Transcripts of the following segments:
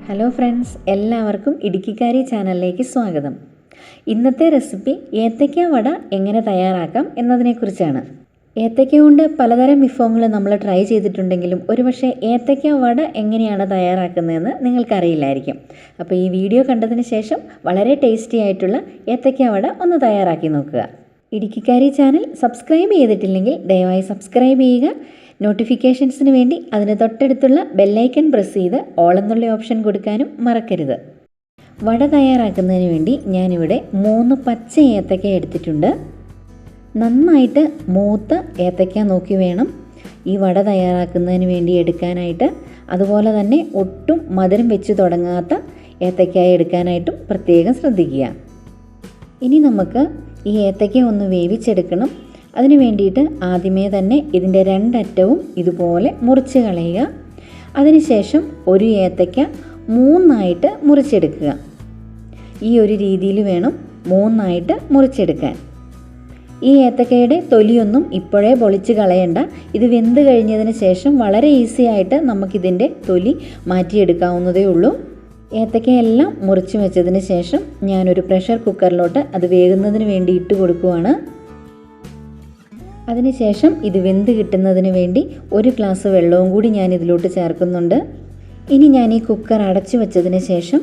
Hello friends, എല്ലാവർക്കും ഇടുക്കിക്കാരി ചാനലിലേക്ക് സ്വാഗതം. ഇന്നത്തെ റെസിപ്പി ഏത്തയ്ക്ക വട എങ്ങനെ തയ്യാറാക്കാം എന്നതിനെക്കുറിച്ചാണ്. ഏത്തയ്ക്ക കൊണ്ട് പലതരം വിഭവങ്ങൾ നമ്മൾ ട്രൈ ചെയ്തിട്ടുണ്ടെങ്കിലും ഒരുപക്ഷെ ഏത്തയ്ക്ക വട എങ്ങനെയാണ് തയ്യാറാക്കുന്നതെന്ന് നിങ്ങൾക്കറിയില്ലായിരിക്കും. അപ്പോൾ ഈ വീഡിയോ കണ്ടതിന് ശേഷം വളരെ ടേസ്റ്റി ആയിട്ടുള്ള ഏത്തയ്ക്ക വട ഒന്ന് തയ്യാറാക്കി നോക്കുക. ഇടുക്കിക്കാരി ചാനൽ സബ്സ്ക്രൈബ് ചെയ്തിട്ടില്ലെങ്കിൽ ദയവായി സബ്സ്ക്രൈബ് ചെയ്യുക. നോട്ടിഫിക്കേഷൻസിന് വേണ്ടി അതിന് തൊട്ടടുത്തുള്ള ബെല്ലൈക്കൺ പ്രസ് ചെയ്ത് ഓൾ എന്നുള്ള ഓപ്ഷൻ കൊടുക്കാനും മറക്കരുത്. വട തയ്യാറാക്കുന്നതിന് വേണ്ടി ഞാനിവിടെ 3 പച്ച ഏത്തയ്ക്ക എടുത്തിട്ടുണ്ട്. നന്നായിട്ട് മൂത്ത ഏത്തയ്ക്ക നോക്കി വേണം ഈ വട തയ്യാറാക്കുന്നതിന് വേണ്ടി എടുക്കാനായിട്ട്. അതുപോലെ തന്നെ ഒട്ടും മധുരം വെച്ച് തുടങ്ങാത്ത ഏത്തയ്ക്കായ എടുക്കാനായിട്ടും പ്രത്യേകം ശ്രദ്ധിക്കുക. ഇനി നമുക്ക് ഈ ഏത്തയ്ക്ക ഒന്ന് വേവിച്ചെടുക്കണം. അതിന് വേണ്ടിയിട്ട് ആദ്യമേ തന്നെ ഇതിൻ്റെ 2 അറ്റവും ഇതുപോലെ മുറിച്ച് കളയുക. അതിനുശേഷം ഒരു ഏത്തയ്ക്ക 3 മുറിച്ചെടുക്കുക. ഈ ഒരു രീതിയിൽ വേണം 3 മുറിച്ചെടുക്കാൻ. ഈ ഏത്തക്കയുടെ തൊലിയൊന്നും ഇപ്പോഴേ പൊളിച്ച് കളയണ്ട. ഇത് വെന്ത് കഴിഞ്ഞതിന് ശേഷം വളരെ ഈസി ആയിട്ട് നമുക്കിതിൻ്റെ തൊലി മാറ്റിയെടുക്കാവുന്നതേ ഉള്ളൂ. ഏത്തക്കയെല്ലാം മുറിച്ച് വെച്ചതിന് ശേഷം ഞാനൊരു പ്രഷർ കുക്കറിലോട്ട് അത് വേകുന്നതിന് വേണ്ടി ഇട്ട് കൊടുക്കുവാണ്. അതിനുശേഷം ഇത് വെന്ത് കിട്ടുന്നതിന് വേണ്ടി 1 ഗ്ലാസ് വെള്ളവും കൂടി ഞാൻ ഇതിലോട്ട് ചേർക്കുന്നുണ്ട്. ഇനി ഞാൻ ഈ കുക്കർ അടച്ചു വെച്ചതിന് ശേഷം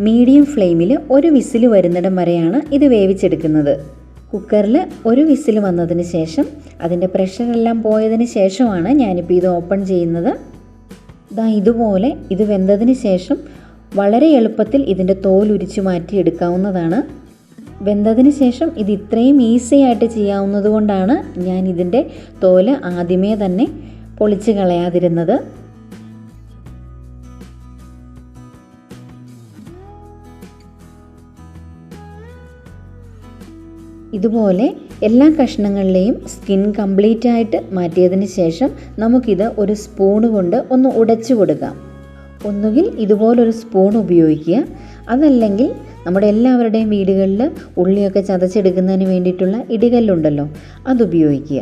മീഡിയം ഫ്ലെയിമിൽ 1 വിസിൽ വരുന്നിടം വരെയാണ് ഇത് വേവിച്ചെടുക്കുന്നത്. കുക്കറിൽ 1 വിസിൽ വന്നതിന് ശേഷം അതിൻ്റെ പ്രഷറെല്ലാം പോയതിന് ശേഷമാണ് ഞാനിപ്പോൾ ഇത് ഓപ്പൺ ചെയ്യുന്നത്. ഇതുപോലെ ഇത് വെന്തതിന് ശേഷം വളരെ എളുപ്പത്തിൽ ഇതിൻ്റെ തോൽ ഉരിച്ചു മാറ്റി എടുക്കാവുന്നതാണ്. വെന്തതിന് ശേഷം ഇത് ഇത്രയും ഈസി ആയിട്ട് ചെയ്യാവുന്നത് കൊണ്ടാണ് ഞാൻ ഇതിൻ്റെ തോല് ആദ്യമേ തന്നെ പൊളിച്ച് കളയാതിരുന്നത്. ഇതുപോലെ എല്ലാ കഷ്ണങ്ങളിലെയും സ്കിൻ കംപ്ലീറ്റ് ആയിട്ട് മാറ്റിയതിന് ശേഷം നമുക്കിത് ഒരു സ്പൂൺ കൊണ്ട് ഒന്ന് ഉടച്ചു കൊടുക്കാം. ഒന്നുകിൽ ഇതുപോലൊരു സ്പൂൺ ഉപയോഗിക്കുക, അതല്ലെങ്കിൽ നമ്മുടെ എല്ലാവരുടെയും വീടുകളിൽ ഉള്ളിയൊക്കെ ചതച്ചെടുക്കുന്നതിന് വേണ്ടിയിട്ടുള്ള ഇടികല്ലുണ്ടല്ലോ, അതുപയോഗിക്കുക.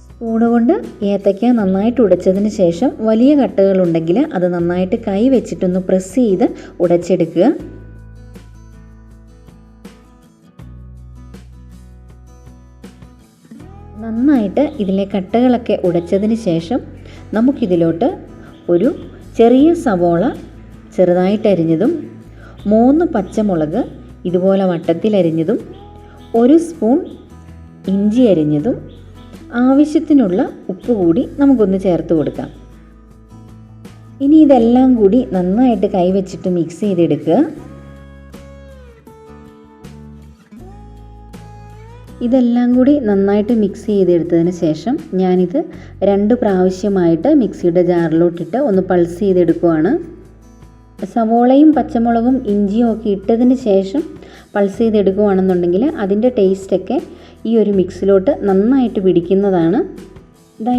സ്പൂണ് കൊണ്ട് ഏത്തയ്ക്ക നന്നായിട്ട് ഉടച്ചതിന് ശേഷം വലിയ കട്ടകളുണ്ടെങ്കിൽ അത് നന്നായിട്ട് കൈ വെച്ചിട്ടൊന്ന് പ്രസ് ചെയ്ത് ഉടച്ചെടുക്കുക. നന്നായിട്ട് ഇതിലെ കട്ടകളൊക്കെ ഉടച്ചതിന് ശേഷം നമുക്കിതിലോട്ട് ഒരു ചെറിയ സവോള ചെറുതായിട്ട് അരിഞ്ഞതും 3 പച്ചമുളക് ഇതുപോലെ വട്ടത്തിൽ അരിഞ്ഞതും 1 സ്പൂൺ ഇഞ്ചി അരിഞ്ഞതും ആവശ്യത്തിനുള്ള ഉപ്പ് കൂടി നമുക്കൊന്ന് ചേർത്ത് കൊടുക്കാം. ഇനി ഇതെല്ലാം കൂടി നന്നായിട്ട് കൈവച്ചിട്ട് മിക്സ് ചെയ്തെടുക്കുക. ഇതെല്ലാം കൂടി നന്നായിട്ട് മിക്സ് ചെയ്തെടുത്തതിന് ശേഷം ഞാനിത് 2 പ്രാവശ്യമായിട്ട് മിക്സിയുടെ ജാറിലോട്ടിട്ട് ഒന്ന് പൾസ് ചെയ്തെടുക്കുവാണ്. സവോളയും പച്ചമുളകും ഇഞ്ചിയും ഒക്കെ ഇട്ടതിന് ശേഷം പൾസ് ചെയ്തെടുക്കുകയാണെന്നുണ്ടെങ്കിൽ അതിൻ്റെ ടേസ്റ്റൊക്കെ ഈ ഒരു മിക്സിലോട്ട് നന്നായിട്ട് പിടിക്കുന്നതാണ്.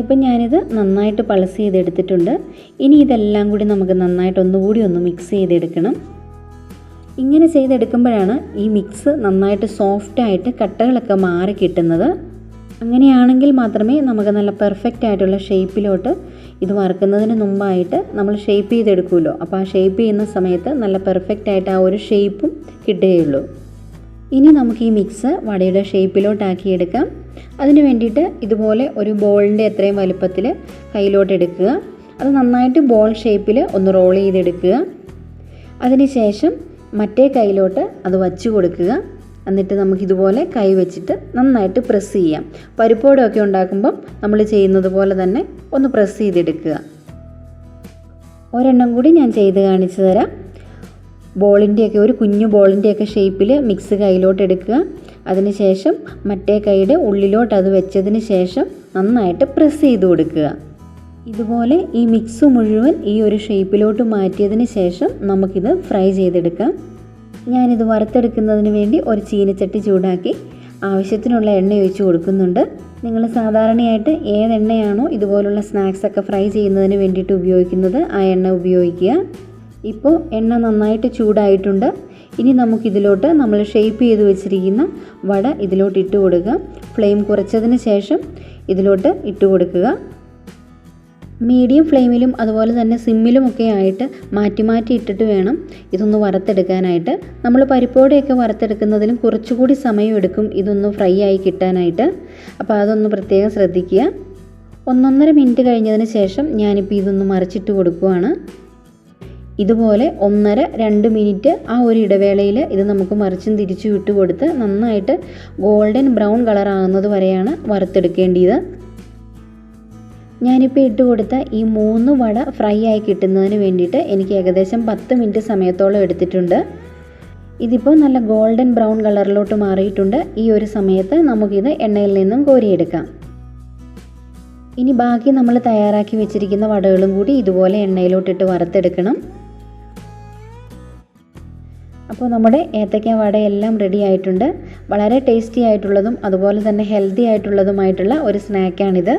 ഇപ്പം ഞാനിത് നന്നായിട്ട് പൾസ് ചെയ്തെടുത്തിട്ടുണ്ട്. ഇനി ഇതെല്ലാം കൂടി നമുക്ക് നന്നായിട്ട് ഒന്നുകൂടി ഒന്ന് മിക്സ് ചെയ്തെടുക്കണം. ഇങ്ങനെ ചെയ്തെടുക്കുമ്പോഴാണ് ഈ മിക്സ് നന്നായിട്ട് സോഫ്റ്റായിട്ട് കട്ടകളൊക്കെ മാറി കിട്ടുന്നത്. അങ്ങനെയാണെങ്കിൽ മാത്രമേ നമുക്ക് നല്ല പെർഫെക്റ്റ് ആയിട്ടുള്ള ഷേപ്പിലോട്ട് ഇത് വറുക്കുന്നതിന് മുമ്പായിട്ട് നമ്മൾ ഷേപ്പ് ചെയ്തെടുക്കുമല്ലോ, അപ്പോൾ ആ ഷേപ്പ് ചെയ്യുന്ന സമയത്ത് നല്ല പെർഫെക്റ്റ് ആയിട്ട് ആ ഒരു ഷേപ്പും കിട്ടുകയുള്ളൂ. ഇനി നമുക്ക് ഈ മിക്സ് വടയുടെ ഷേപ്പിലോട്ടാക്കിയെടുക്കാം. അതിന് വേണ്ടിയിട്ട് ഇതുപോലെ ഒരു ബോളിൻ്റെ എത്രയും വലുപ്പത്തിൽ കയ്യിലോട്ട് എടുക്കുക. അത് നന്നായിട്ട് ബോൾ ഷേപ്പിൽ ഒന്ന് റോൾ ചെയ്തെടുക്കുക. അതിനുശേഷം മറ്റേ കൈയിലോട്ട് അത് വച്ച് കൊടുക്കുക. എന്നിട്ട് നമുക്കിതുപോലെ കൈ വെച്ചിട്ട് നന്നായിട്ട് പ്രസ് ചെയ്യാം. പരിപ്പോടൊക്കെ ഉണ്ടാക്കുമ്പം നമ്മൾ ചെയ്യുന്നത് പോലെ തന്നെ ഒന്ന് പ്രസ് ചെയ്തെടുക്കുക. ഒരെണ്ണം കൂടി ഞാൻ ചെയ്ത് കാണിച്ചു തരാം. ബോളിൻ്റെയൊക്കെ ഒരു കുഞ്ഞു ബോളിൻ്റെയൊക്കെ ഷേപ്പിൽ മിക്സ് കയ്യിലോട്ട് എടുക്കുക. അതിനുശേഷം മറ്റേ കൈയുടെ ഉള്ളിലോട്ട് അത് വെച്ചതിന് ശേഷം നന്നായിട്ട് പ്രസ് ചെയ്ത് കൊടുക്കുക. ഇതുപോലെ ഈ മിക്സ് മുഴുവൻ ഈ ഒരു ഷേപ്പിലോട്ട് മാറ്റിയതിന് ശേഷം നമുക്കിത് ഫ്രൈ ചെയ്തെടുക്കാം. ഞാനിത് വറുത്തെടുക്കുന്നതിന് വേണ്ടി ഒരു ചീനച്ചട്ടി ചൂടാക്കി ആവശ്യത്തിനുള്ള എണ്ണ ഒഴിച്ച് കൊടുക്കുന്നുണ്ട്. നിങ്ങൾ സാധാരണയായിട്ട് ഏതെണ്ണയാണോ ഇതുപോലുള്ള സ്നാക്സൊക്കെ ഫ്രൈ ചെയ്യുന്നതിന് വേണ്ടിയിട്ട് ഉപയോഗിക്കുന്നത് ആ എണ്ണ ഉപയോഗിക്കുക. ഇപ്പോൾ എണ്ണ നന്നായിട്ട് ചൂടായിട്ടുണ്ട്. ഇനി നമുക്കിതിലോട്ട് നമ്മൾ ഷേപ്പ് ചെയ്ത് വെച്ചിരിക്കുന്ന വട ഇതിലോട്ട് ഇട്ട് കൊടുക്കുക. ഫ്ലെയിം കുറച്ചതിന് ശേഷം ഇതിലോട്ട് ഇട്ട് കൊടുക്കുക. മീഡിയം ഫ്ലെയിമിലും അതുപോലെ തന്നെ സിമ്മിലുമൊക്കെ ആയിട്ട് മാറ്റി മാറ്റി ഇട്ടിട്ട് വേണം ഇതൊന്ന് വറുത്തെടുക്കാനായിട്ട്. നമ്മൾ പരിപ്പോടെയൊക്കെ വറുത്തെടുക്കുന്നതിലും കുറച്ചുകൂടി സമയം എടുക്കും ഇതൊന്ന് ഫ്രൈ ആയി കിട്ടാനായിട്ട്. അപ്പോൾ അതൊന്ന് പ്രത്യേകം ശ്രദ്ധിക്കുക. 1-1.5 മിനിറ്റ് കഴിഞ്ഞതിന് ശേഷം ഞാനിപ്പോൾ ഇതൊന്ന് മറിച്ചിട്ട് കൊടുക്കുകയാണ്. ഇതുപോലെ 1.5-2 മിനിറ്റ് ആ ഒരു ഇടവേളയിൽ ഇത് നമുക്ക് മറിച്ചും തിരിച്ചും ഇട്ട് കൊടുത്ത് നന്നായിട്ട് ഗോൾഡൻ ബ്രൗൺ കളർ ആകുന്നത് വരെയാണ് വറുത്തെടുക്കേണ്ടത്. ഞാനിപ്പോൾ ഇട്ട് കൊടുത്ത ഈ 3 വട ഫ്രൈ ആയി കിട്ടുന്നതിന് വേണ്ടിയിട്ട് എനിക്ക് ഏകദേശം 10 മിനിറ്റ് സമയത്തോളം എടുത്തിട്ടുണ്ട്. ഇതിപ്പോൾ നല്ല ഗോൾഡൻ ബ്രൗൺ കളറിലോട്ട് മാറിയിട്ടുണ്ട്. ഈ ഒരു സമയത്ത് നമുക്കിത് എണ്ണയിൽ നിന്നും കോരിയെടുക്കാം. ഇനി ബാക്കി നമ്മൾ തയ്യാറാക്കി വെച്ചിരിക്കുന്ന വടകളും കൂടി ഇതുപോലെ എണ്ണയിലോട്ടിട്ട് വറുത്തെടുക്കണം. അപ്പോൾ നമ്മുടെ ഏത്തക്ക വടയെല്ലാം റെഡി ആയിട്ടുണ്ട്. വളരെ ടേസ്റ്റി ആയിട്ടുള്ളതും അതുപോലെ തന്നെ ഹെൽത്തി ആയിട്ടുള്ളതുമായിട്ടുള്ള ഒരു സ്നാക്കാണിത്.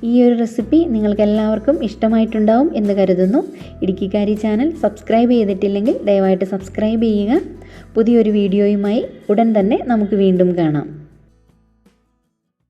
ഈ ഒരു റെസിപ്പി നിങ്ങൾക്ക് എല്ലാവർക്കും ഇഷ്ടമായിട്ടുണ്ടാവും എന്ന് കരുതുന്നു. ഇടുക്കിക്കാരി ചാനൽ സബ്സ്ക്രൈബ് ചെയ്തിട്ടില്ലെങ്കിൽ ദയവായിട്ട് സബ്സ്ക്രൈബ് ചെയ്യുക. പുതിയൊരു വീഡിയോയുമായി ഉടൻ തന്നെ നമുക്ക് വീണ്ടും കാണാം.